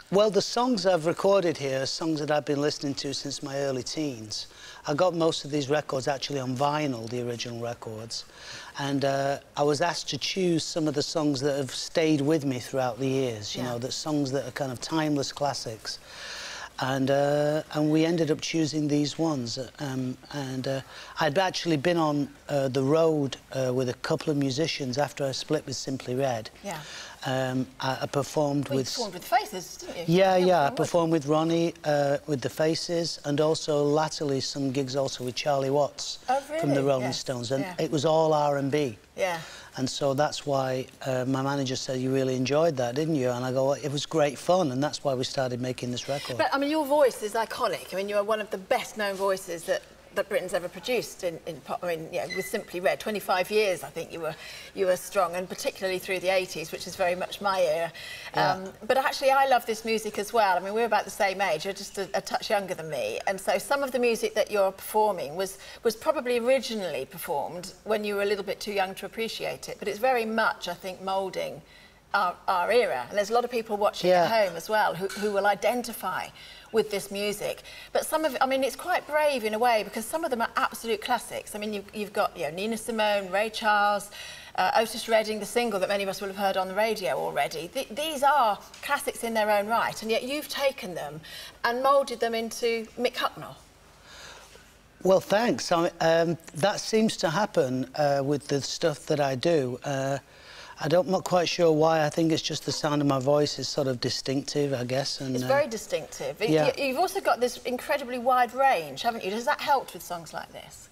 Well, the songs I've recorded here are songs that I've been listening to since my early teens. I got most of these records actually on vinyl, the original records, and I was asked to choose some of the songs that have stayed with me throughout the years, you know, the songs that are kind of timeless classics. And we ended up choosing these ones. I'd actually been on the road with a couple of musicians after I split with Simply Red. Yeah. I performed with... You performed with Faces, didn't you? Yeah, I performed with Ronnie, with the Faces, and also latterly some gigs also with Charlie Watts from the Rolling Stones, and it was all R&B. Yeah. And so that's why my manager said, you really enjoyed that, didn't you? And I go, well, it was great fun, and that's why we started making this record. But, I mean, your voice is iconic. I mean, you're one of the best-known voices that Britain's ever produced in pop. I mean, yeah, with Simply Red, 25 years, I think you were strong, and particularly through the 80s, which is very much my era. But actually, I love this music as well. I mean, we're about the same age. You're just a touch younger than me, and so some of the music that you're performing was probably originally performed when you were a little bit too young to appreciate it. But it's very much, I think, moulding our era, and there's a lot of people watching at home as well who will identify with this music. But some of it, I mean, it's quite brave in a way, because some of them are absolute classics. I mean, you've got, you know, Nina Simone, Ray Charles, Otis Redding, the single that many of us will have heard on the radio already. These are classics in their own right, and yet you've taken them and moulded them into Mick Hucknall. Well, thanks. That seems to happen with the stuff that I do. I'm not quite sure why. I think it's just the sound of my voice is sort of distinctive, I guess. And, it's very distinctive. Yeah. You've also got this incredibly wide range, haven't you? Has that helped with songs like this?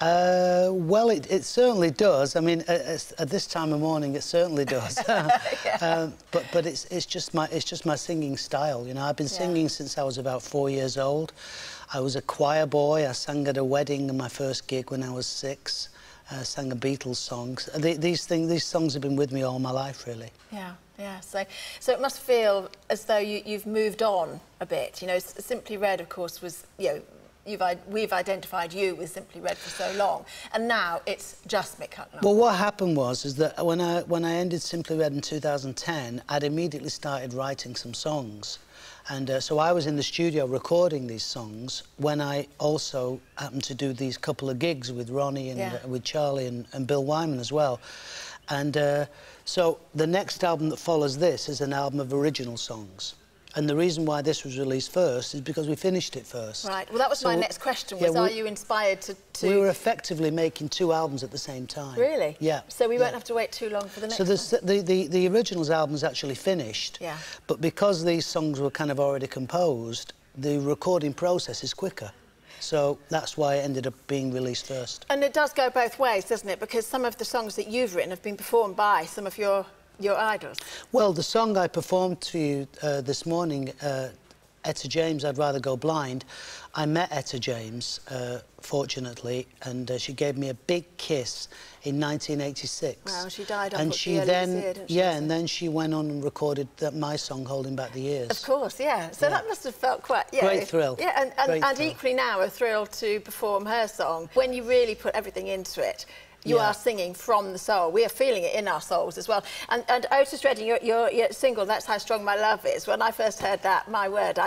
Well, it certainly does. I mean, at this time of morning, it certainly does. But it's just my singing style. You know, I've been singing since I was about 4 years old. I was a choir boy. I sang at a wedding in my first gig when I was 6. Sang a Beatles song. These songs have been with me all my life, really. Yeah, yeah. So it must feel as though you've moved on a bit. You know, Simply Red, of course, was, you know, we've identified you with Simply Red for so long, and now it's just Mick Hucknall. Well, what happened was that when I ended Simply Red in 2010, I'd immediately started writing some songs. And so I was in the studio recording these songs when I also happened to do these couple of gigs with Ronnie and with Charlie and Bill Wyman as well. And so the next album that follows this is an album of original songs. And the reason why this was released first is because we finished it first. Right. Well, that was my next question, was are you inspired to... We were effectively making 2 albums at the same time. Really? Yeah. So we won't have to wait too long for the next one? So the originals album is actually finished, but because these songs were kind of already composed, the recording process is quicker. So that's why it ended up being released first. And it does go both ways, doesn't it? Because some of the songs that you've written have been performed by some of your idols. Well, the song I performed to you this morning, Etta James, I'd Rather Go Blind, I met Etta James, fortunately, and she gave me a big kiss in 1986. Well, she died and up the early this year, didn't she? Yeah, and then she went on and recorded my song, Holding Back the Years. Of course, yeah. So that must have felt quite... Great thrill. Yeah, and equally now a thrill to perform her song. When you really put everything into it, you are singing from the soul. We are feeling it in our souls as well. And Otis Redding, your single, That's How Strong My Love Is, when I first heard that, my word,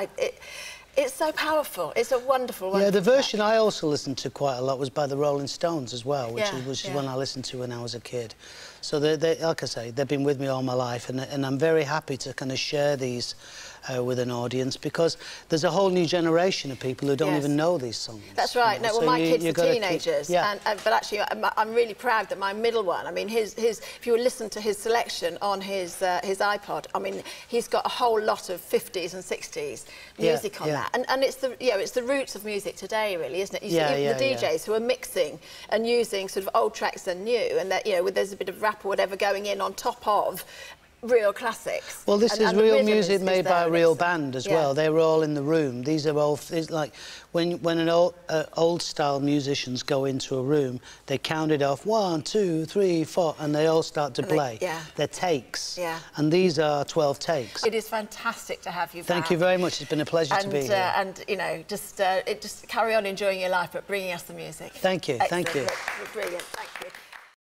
it's so powerful. It's a wonderful, wonderful... Yeah, the version I also listened to quite a lot was by the Rolling Stones as well, which is one I listened to when I was a kid. So, like I say, they've been with me all my life, and I'm very happy to kind of share these with an audience, because there's a whole new generation of people who don't even know these songs. That's right. No, well, so my kids are teenagers, but actually, I'm really proud that my middle one, I mean, if you listen to his selection on his iPod, I mean, he's got a whole lot of 50s and 60s music on that, and it's the roots of music today, really, isn't it? The DJs who are mixing and using sort of old tracks and new, and that, you know, there's a bit of rap or whatever going in on top of real classics. Well, this is real music made by a real band as well. They were all in the room. These are all... It's like when an old-style musicians go into a room, they count it off 1, 2, 3, 4, and they all start to play. They're takes. And these are 12 takes. It is fantastic to have you back. Thank you very much. It's been a pleasure to be here. And, you know, just carry on enjoying your life, but bringing us the music. Thank you. Excellent. Thank you. Brilliant. Thank you.